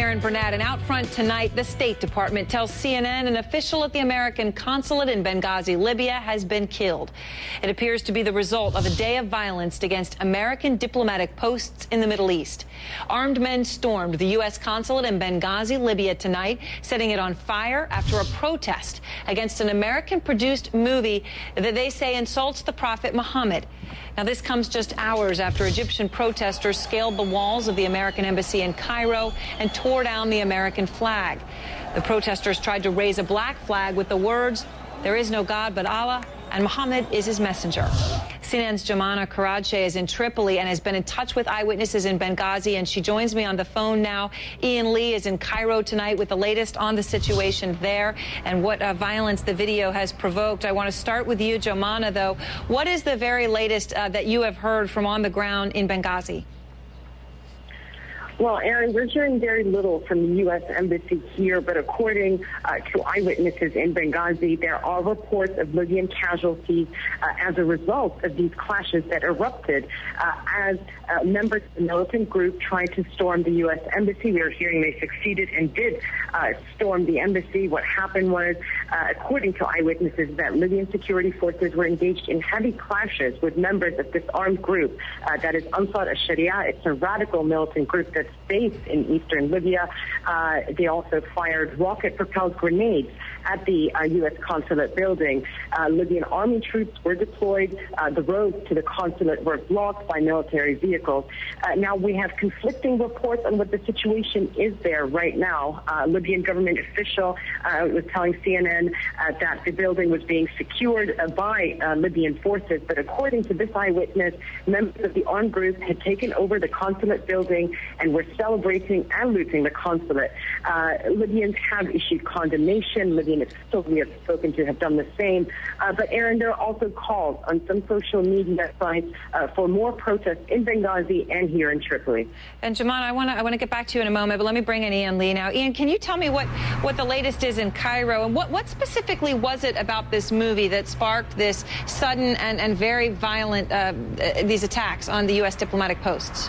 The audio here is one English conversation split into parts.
Burnett, and out front tonight, the State Department tells CNN an official at the American consulate in Benghazi, Libya, has been killed. It appears to be the result of a day of violence against American diplomatic posts in the Middle East. Armed men stormed the U.S. consulate in Benghazi, Libya tonight, setting it on fire after a protest against an American-produced movie that they say insults the Prophet Muhammad. Now, this comes just hours after Egyptian protesters scaled the walls of the American embassy in Cairo and tore down the American flag. The protesters tried to raise a black flag with the words, "There is no God but Allah, and Muhammad is his messenger." CNN's Jumana Karache is in Tripoli and has been in touch with eyewitnesses in Benghazi, and she joins me on the phone now. Ian Lee is in Cairo tonight with the latest on the situation there and what violence the video has provoked. I want to start with you, Jumana, though. What is the very latest that you have heard from on the ground in Benghazi? Well, Aaron, we're hearing very little from the U.S. Embassy here, but according to eyewitnesses in Benghazi, there are reports of Libyan casualties as a result of these clashes that erupted as members of the militant group tried to storm the U.S. Embassy. We are hearing they succeeded and did storm the embassy. What happened was, according to eyewitnesses, that Libyan security forces were engaged in heavy clashes with members of this armed group that is Ansar al-Sharia. It's a radical militant group that's based in eastern Libya. They also fired rocket-propelled grenades at the U.S. consulate building. Libyan army troops were deployed. The roads to the consulate were blocked by military vehicles. Now, we have conflicting reports on what the situation is there right now. Libyan government official was telling CNN that the building was being secured by Libyan forces, but according to this eyewitness, members of the armed group had taken over the consulate building and were celebrating and looting the consulate. Libyans have issued condemnation. Libyan officials we have spoken to have done the same. But, Aaron, there are also calls on some social media sites for more protests in Benghazi and here in Tripoli. And, Jumana, I want to get back to you in a moment, but let me bring in Ian Lee now. Ian, can you tell me what the latest is in Cairo, and what specifically was it about this movie that sparked this sudden and very violent these attacks on the U.S. diplomatic posts?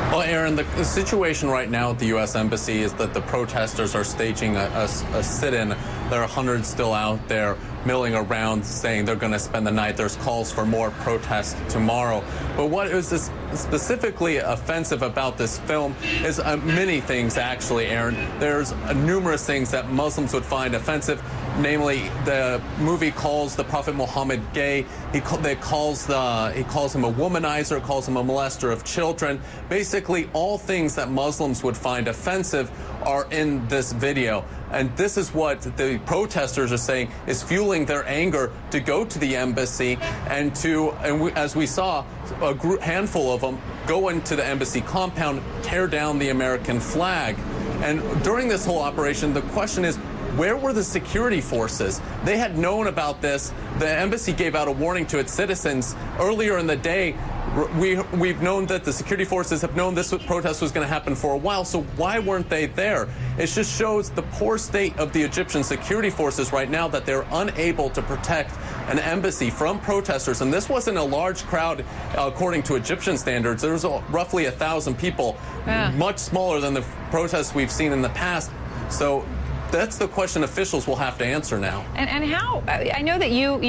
Well, Aaron, the situation right now at the U.S. Embassy is that the protesters are staging a sit-in. There are hundreds still out there milling around saying they're going to spend the night. There's calls for more protests tomorrow. But what is specifically offensive about this film is many things, actually, Aaron. There's numerous things that Muslims would find offensive. Namely, the movie calls the Prophet Muhammad gay. He calls him a womanizer, calls him a molester of children. Basically, all things that Muslims would find offensive are in this video. And this is what the protesters are saying is fueling their anger to go to the embassy and as we saw, a handful of them go into the embassy compound, tear down the American flag. And during this whole operation, the question is, where were the security forces? They had known about this. The embassy gave out a warning to its citizens earlier in the day. We've known that the security forces have known this protest was going to happen for a while, so why weren't they there? It just shows the poor state of the Egyptian security forces right now, that they're unable to protect an embassy from protesters. And this wasn't a large crowd according to Egyptian standards. There was roughly 1,000 people, much smaller than the protests we've seen in the past. So that's the question officials will have to answer now. And how, I know that you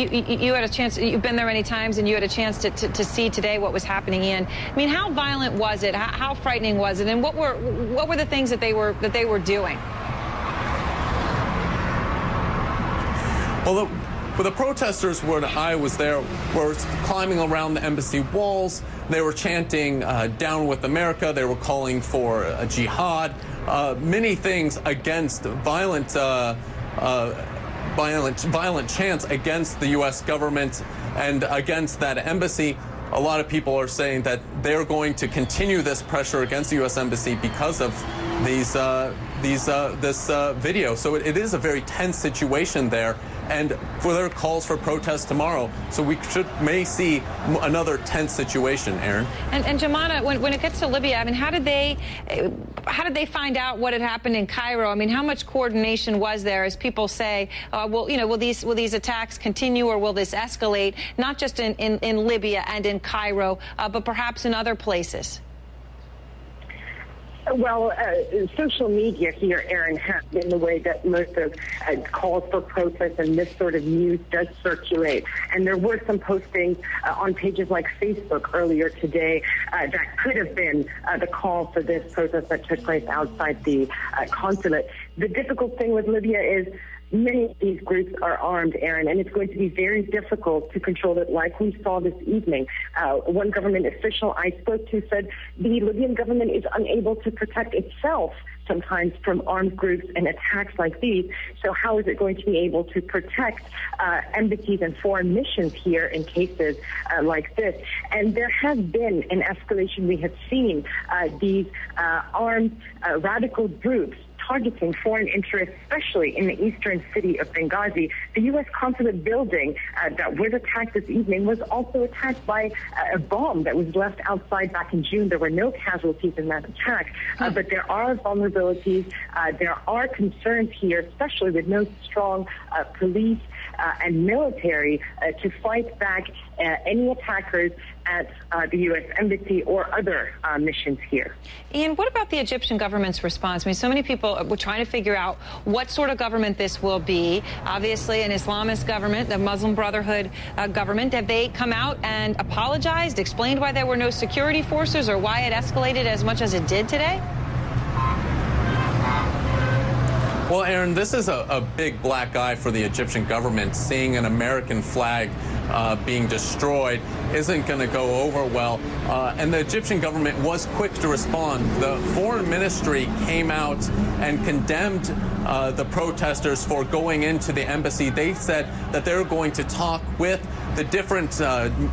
had a chance, you've been there many times, and you had a chance to see today what was happening in. I mean, how violent was it? How frightening was it? And what were the things that they were doing? Well, the protesters, when I was there, were climbing around the embassy walls. They were chanting, "Down with America." They were calling for a jihad. Many things against violent chants against the U.S. government and against that embassy. A lot of people are saying that they're going to continue this pressure against the U.S. embassy because of this video. So it is a very tense situation there. And for their calls for protest tomorrow, so we may see another tense situation, Aaron. And Jumana, when it gets to Libya, I mean, how did they find out what had happened in Cairo? I mean, how much coordination was there, as people say? Will these attacks continue, or will this escalate? Not just in Libya and in Cairo, but perhaps in other places. Well, social media here, Aaron, has been the way that most of calls for protest and this sort of news does circulate. And there were some postings on pages like Facebook earlier today that could have been the call for this protest that took place outside the consulate. The difficult thing with Libya is many of these groups are armed, Aaron, and it's going to be very difficult to control it like we saw this evening. One government official I spoke to said the Libyan government is unable to protect itself sometimes from armed groups and attacks like these. So how is it going to be able to protect embassies and foreign missions here in cases like this? And there has been an escalation. We have seen these armed radical groups targeting foreign interests, especially in the eastern city of Benghazi. The U.S. consulate building that was attacked this evening was also attacked by a bomb that was left outside back in June. There were no casualties in that attack, but there are vulnerabilities. There are concerns here, especially with no strong police and military to fight back any attackers at the U.S. Embassy or other missions here. Ian, what about the Egyptian government's response? I mean, so many people were trying to figure out what sort of government this will be. Obviously, an Islamist government, the Muslim Brotherhood government. Have they come out and apologized, explained why there were no security forces or why it escalated as much as it did today? Well, Aaron, this is a big black eye for the Egyptian government. Seeing an American flag being destroyed isn't going to go over well. And the Egyptian government was quick to respond. The foreign ministry came out and condemned the protesters for going into the embassy. They said that they're going to talk with the different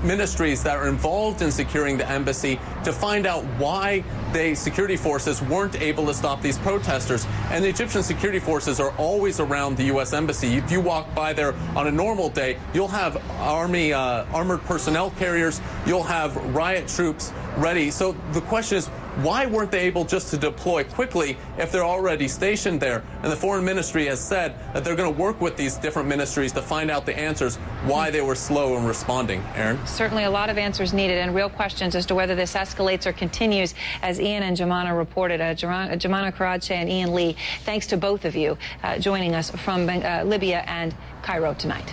ministries that are involved in securing the embassy to find out why the security forces weren't able to stop these protesters. And the Egyptian security forces are always around the U.S. embassy. If you walk by there on a normal day, you'll have army armored personnel carriers, you'll have riot troops ready. So the question is, why weren't they able just to deploy quickly if they're already stationed there? And the foreign ministry has said that they're going to work with these different ministries to find out the answers why they were slow in responding. Aaron? Certainly a lot of answers needed and real questions as to whether this escalates or continues, as Ian and Jumana reported. Jumana Karache and Ian Lee, thanks to both of you joining us from Libya and Cairo tonight.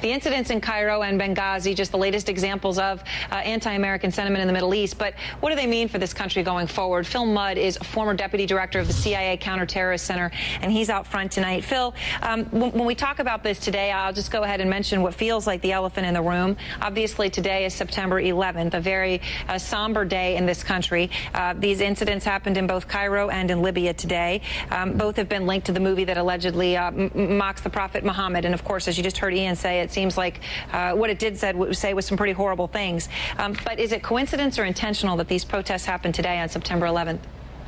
The incidents in Cairo and Benghazi, just the latest examples of anti-American sentiment in the Middle East. But what do they mean for this country going forward? Phil Mudd is former deputy director of the CIA Counterterrorist Center, and he's out front tonight. Phil, when we talk about this today, I'll just go ahead and mention what feels like the elephant in the room. Obviously, today is September 11th, a very somber day in this country. These incidents happened in both Cairo and in Libya today. Both have been linked to the movie that allegedly mocks the Prophet Muhammad. And, of course, as you just heard Ian say, it seems like what it did say was some pretty horrible things. But is it coincidence or intentional that these protests happened today on September 11th?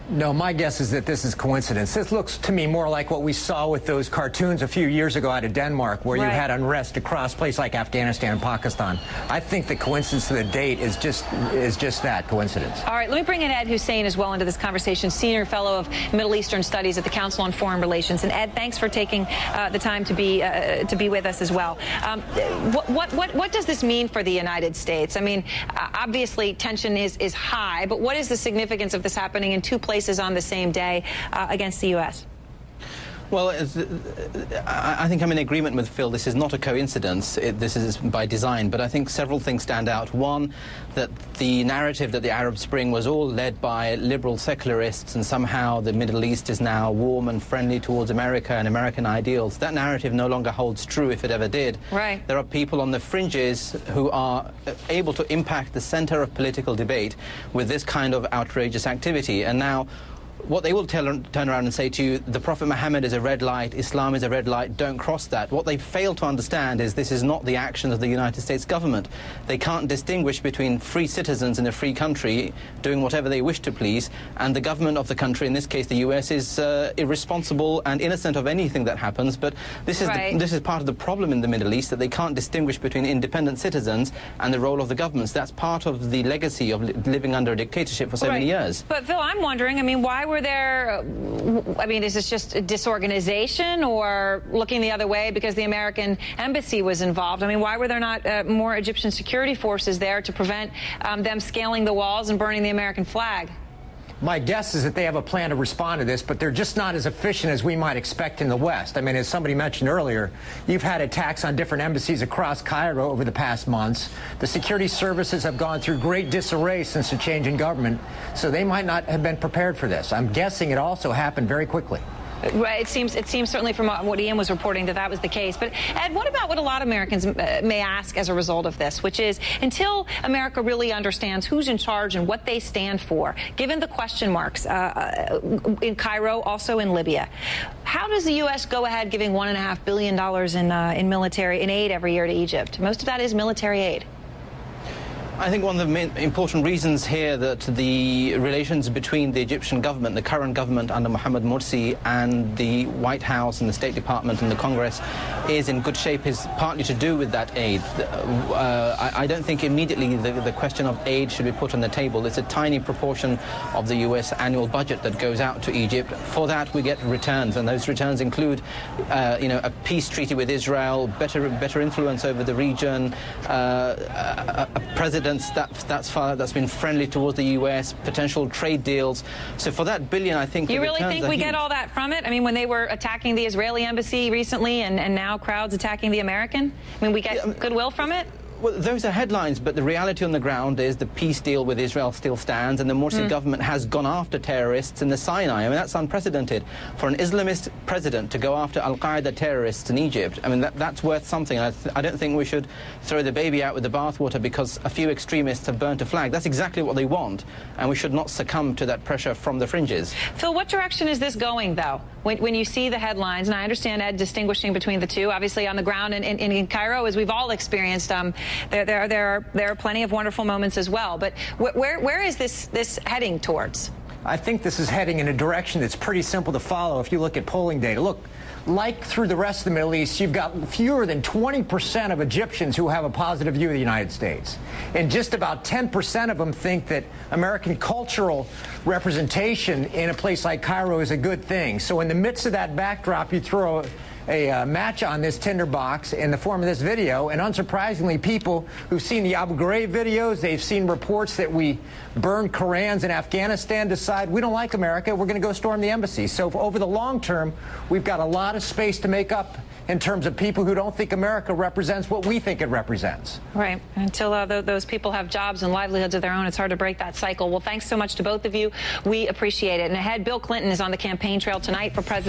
No, my guess is that this is coincidence. This looks to me more like what we saw with those cartoons a few years ago out of Denmark, where you had unrest across places like Afghanistan and Pakistan. I think the coincidence of the date is just that, coincidence. All right, let me bring in Ed Hussein as well into this conversation, Senior Fellow of Middle Eastern Studies at the Council on Foreign Relations. And Ed, thanks for taking the time to be with us as well. What does this mean for the United States? I mean, obviously tension is high, but what is the significance of this happening in two places on the same day against the U.S.? Well, I think I'm in agreement with Phil. This is not a coincidence. This is by design. But I think several things stand out. One, that the narrative that the Arab Spring was all led by liberal secularists and somehow the Middle East is now warm and friendly towards America and American ideals. That narrative no longer holds true, if it ever did. Right. There are people on the fringes who are able to impact the center of political debate with this kind of outrageous activity. And now, what they will turn around and say to you, the Prophet Muhammad is a red light, Islam is a red light, don't cross that. What they fail to understand is this is not the actions of the United States government. They can't distinguish between free citizens in a free country doing whatever they wish to please, and the government of the country, in this case the US, is irresponsible and innocent of anything that happens. But this is, this is part of the problem in the Middle East, that they can't distinguish between independent citizens and the role of the governments. That's part of the legacy of living under a dictatorship for so many years. But Phil, I'm wondering, I mean, why were there, I mean, is this just disorganization or looking the other way because the American embassy was involved? I mean, why were there not more Egyptian security forces there to prevent them scaling the walls and burning the American flag? My guess is that they have a plan to respond to this, but they're just not as efficient as we might expect in the West. I mean, as somebody mentioned earlier, you've had attacks on different embassies across Cairo over the past months. The security services have gone through great disarray since the change in government, so they might not have been prepared for this. I'm guessing it also happened very quickly. Right. It seems certainly from what Ian was reporting that was the case. But, Ed, what about what a lot of Americans may ask as a result of this, which is until America really understands who's in charge and what they stand for, given the question marks in Cairo, also in Libya, how does the U.S. go ahead giving $1.5 billion in military aid every year to Egypt? Most of that is military aid. I think one of the main important reasons here that the relations between the Egyptian government, the current government under Mohamed Morsi, and the White House and the State Department and the Congress is in good shape is partly to do with that aid. I don't think immediately the question of aid should be put on the table. It's a tiny proportion of the U.S. annual budget that goes out to Egypt. For that, we get returns, and those returns include, a peace treaty with Israel, better influence over the region, a president that's been friendly towards the U.S., potential trade deals. So for that billion, I think you really think we get all that from it? I mean, when they were attacking the Israeli embassy recently, and now crowds attacking the American, I mean, we get goodwill from it? Well, those are headlines, but the reality on the ground is the peace deal with Israel still stands, and the Morsi government has gone after terrorists in the Sinai. I mean, that's unprecedented. For an Islamist president to go after al-Qaeda terrorists in Egypt, I mean, that's worth something. I don't think we should throw the baby out with the bathwater because a few extremists have burnt a flag. That's exactly what they want, and we should not succumb to that pressure from the fringes. Phil, what direction is this going, though? When you see the headlines, and I understand, Ed, distinguishing between the two, obviously on the ground and in Cairo, as we've all experienced, there are plenty of wonderful moments as well. But where is this heading towards? I think this is heading in a direction that's pretty simple to follow if you look at polling data. Look, like through the rest of the Middle East, you've got fewer than 20% of Egyptians who have a positive view of the United States. And just about 10% of them think that American cultural representation in a place like Cairo is a good thing. So in the midst of that backdrop, you throw a match on this tinderbox in the form of this video, and unsurprisingly, people who've seen the Abu Ghraib videos, they've seen reports that we burn Korans in Afghanistan, decide we don't like America, we're going to go storm the embassy. So over the long term, we've got a lot of space to make up in terms of people who don't think America represents what we think it represents. Right. Until those people have jobs and livelihoods of their own, it's hard to break that cycle. Well, thanks so much to both of you. We appreciate it. And ahead, Bill Clinton is on the campaign trail tonight for president.